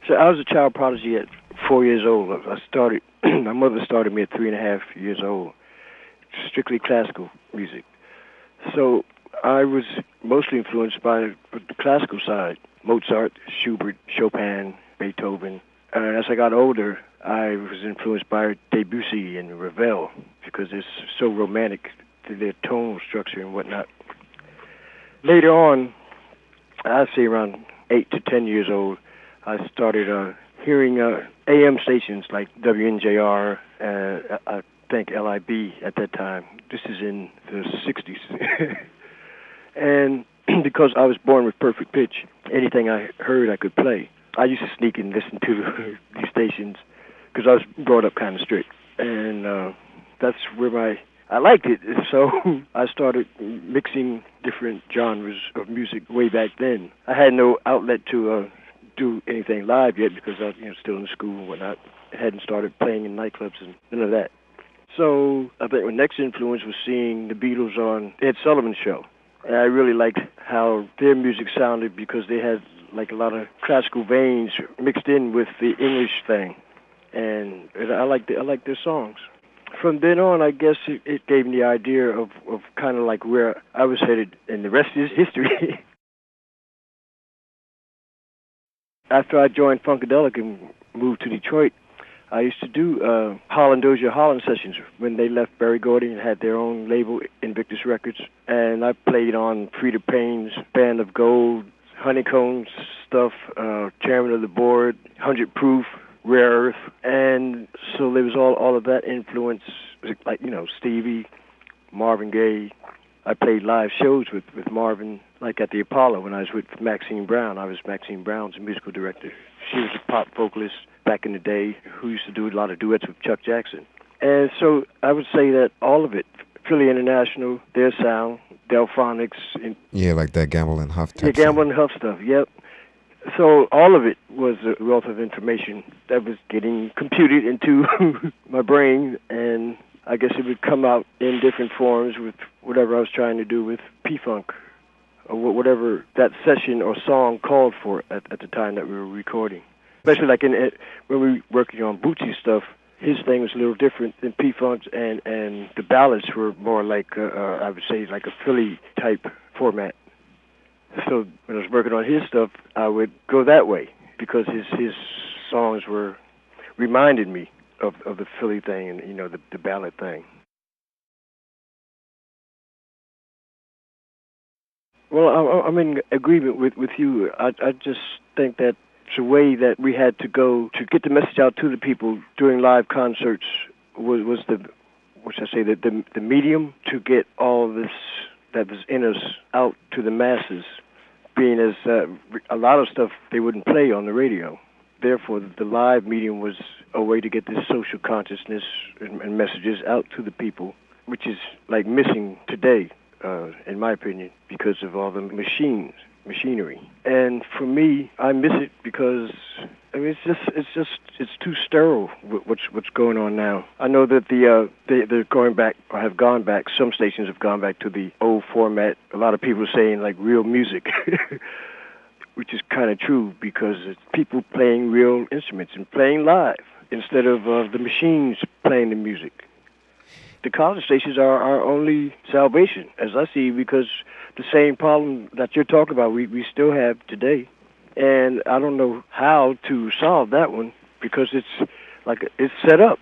So I was a child prodigy at 4 years old. I started, my mother started me at 3.5 years old, strictly classical music. So I was mostly influenced by the classical side, Mozart, Schubert, Chopin, Beethoven. And as I got older, I was influenced by Debussy and Ravel because they're so romantic to their tone structure and whatnot. Later on, I'd say around 8 to 10 years old, I started hearing AM stations like WNJR, I think LIB at that time. This is in the 60s. And because I was born with perfect pitch, anything I heard I could play. I used to sneak and listen to these stations because I was brought up kind of strict. And that's where I liked it. So I started mixing different genres of music way back then. I had no outlet to do anything live yet because I was still in school and whatnot. I hadn't started playing in nightclubs and none of that. So I think my next influence was seeing the Beatles on Ed Sullivan's show. And I really liked how their music sounded because they had like a lot of classical veins mixed in with the English thing. And I liked their songs. From then on, I guess it gave me the idea of kind of like where I was headed, and the rest is history. After I joined Funkadelic and moved to Detroit, I used to do Doja Holland sessions when they left Berry Gordy and had their own label, Invictus Records. And I played on Freda Payne's Band of Gold, Honeycomb stuff, Chairman of the Board, 100 Proof, Rare Earth. And so there was all of that influence, like, Stevie, Marvin Gaye. I played live shows with Marvin, like at the Apollo when I was with Maxine Brown. I was Maxine Brown's musical director. She was a pop vocalist back in the day who used to do a lot of duets with Chuck Jackson. And so I would say that all of it, Philly International, their sound, Delphonics. Yeah, like that Gamble and Huff type. Yeah, Gamble and Huff stuff, yep. So all of it was a wealth of information that was getting computed into my brain, and I guess it would come out in different forms with whatever I was trying to do with P-Funk, or whatever that session or song called for at the time that we were recording. Especially like when we were working on Bootsy's stuff, his thing was a little different than P-Funk's, and the ballads were more like, I would say, like a Philly-type format. So when I was working on his stuff, I would go that way because his songs reminded me of the Philly thing and, the ballad thing. Well, I'm in agreement with you. I just think that the way that we had to go to get the message out to the people during live concerts was the medium to get all this that was in us out to the masses, being as a lot of stuff they wouldn't play on the radio. Therefore, the live medium was a way to get this social consciousness and messages out to the people, which is like missing today, in my opinion, because of all the machinery. And for me, I miss it because it's too sterile. What's going on now? I know that they're going back or have gone back. Some stations have gone back to the old format. A lot of people are saying like real music, which is kind of true because it's people playing real instruments and playing live instead of the machines playing the music. The college stations are our only salvation, as I see, because the same problem that you're talking about, we still have today. And I don't know how to solve that one because it's set up.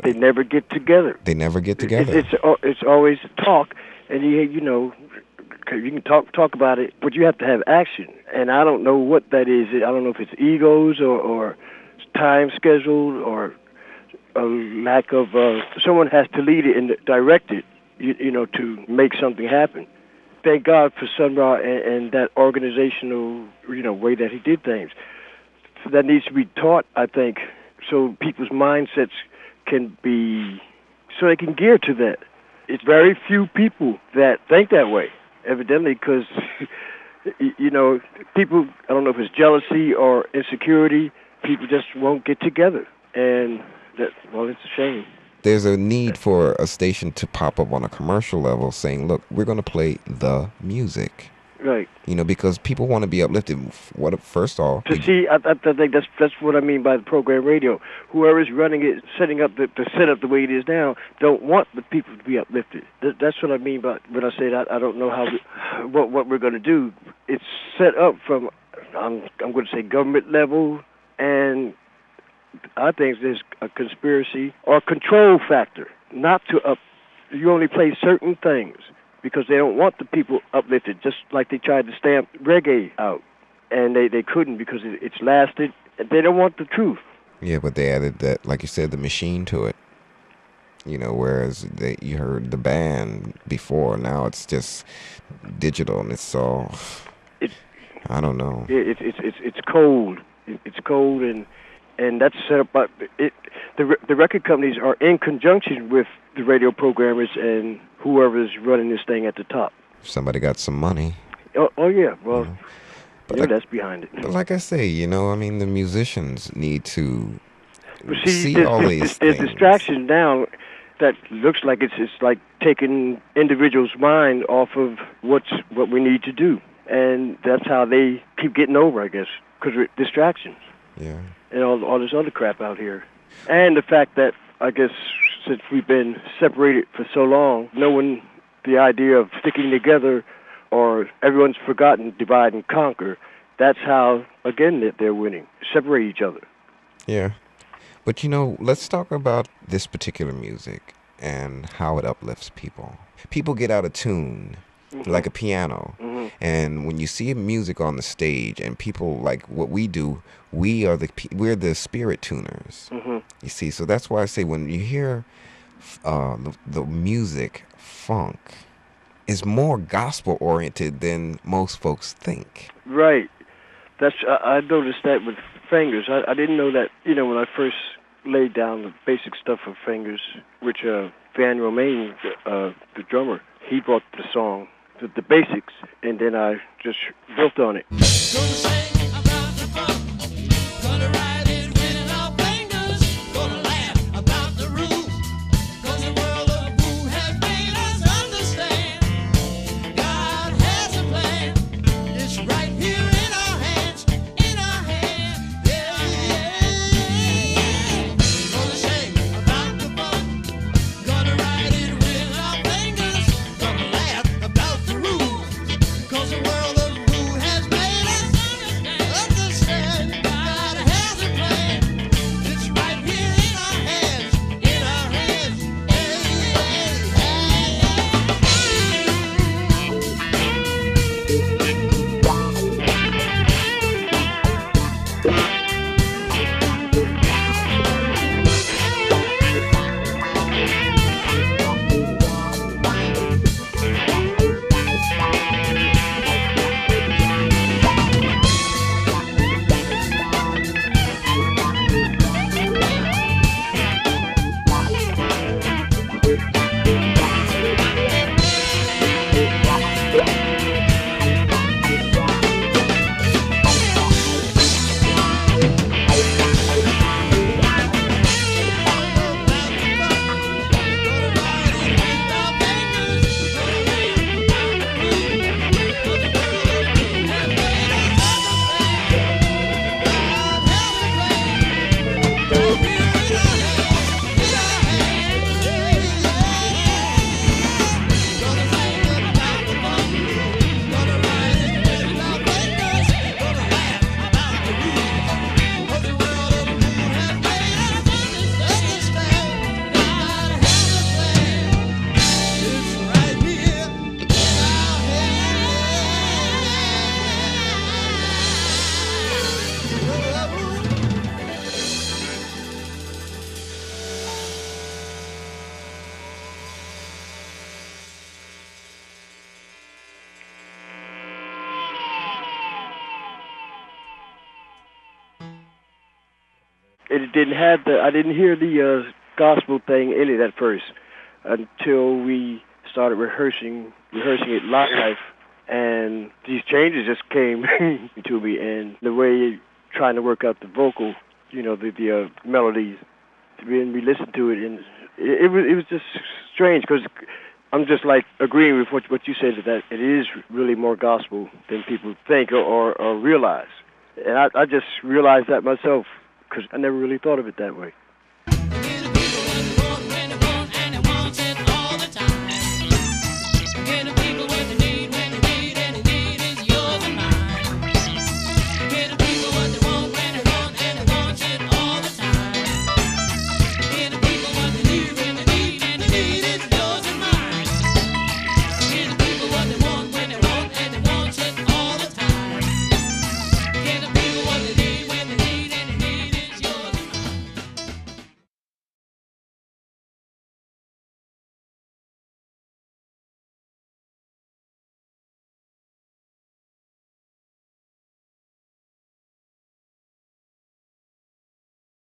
They never get together. It's always talk, and you can talk about it, but you have to have action. And I don't know what that is. I don't know if it's egos or time scheduled or a lack of someone has to lead it and direct it, to make something happen. Thank God for Sun Ra and that organizational, way that he did things. So that needs to be taught, I think, so people's mindsets can be, so they can gear to that. It's very few people that think that way, evidently, because, people, I don't know if it's jealousy or insecurity, people just won't get together. And it's a shame. There's a need for a station to pop up on a commercial level saying, look, we're going to play the music. Right. Because people want to be uplifted. First off, To see, I think that's what I mean by the program radio. Whoever's running it, setting up the setup the way it is now, don't want the people to be uplifted. That's what I mean by when I say that. I don't know what we're going to do. It's set up from, I'm going to say government level, and I think there's a conspiracy or control factor not to you only play certain things because they don't want the people uplifted, just like they tried to stamp reggae out, and they couldn't because it's lasted. They don't want the truth. Yeah, but they added that, like you said, the machine to it. Whereas you heard the band before, now it's just digital, and it's all, I don't know. It's cold. It's cold, and that's set up by it. The record companies are in conjunction with the radio programmers and whoever's running this thing at the top. Somebody got some money. Oh yeah, well, that's behind it. But like I say, the musicians need to see all these things. There's distraction now that looks like it's like taking individuals' mind off of what we need to do, and that's how they keep getting over, I guess, because of distractions. Yeah. And all this other crap out here. And the fact that, I guess, since we've been separated for so long, knowing the idea of sticking together or everyone's forgotten divide and conquer, that's how, again, they're winning. Separate each other. Yeah. But, let's talk about this particular music and how it uplifts people. People get out of tune, like a piano. Mm-hmm. And when you see music on the stage and people like what we do, we're the spirit tuners. Mm-hmm. You see, so that's why I say when you hear the music, funk, is more gospel oriented than most folks think. Right. I noticed that with Fingers. I didn't know that, when I first laid down the basic stuff of Fingers, which Van Romain, the drummer, he brought the song, the basics, and then I just built on it. It didn't have I didn't hear the gospel thing in it at first until we started rehearsing it live, and these changes just came to me, and the way trying to work out the vocal, the melodies. When we listened to it, and it was just strange because I'm just like agreeing with what you said, that it is really more gospel than people think or realize. And I just realized that myself because I never really thought of it that way.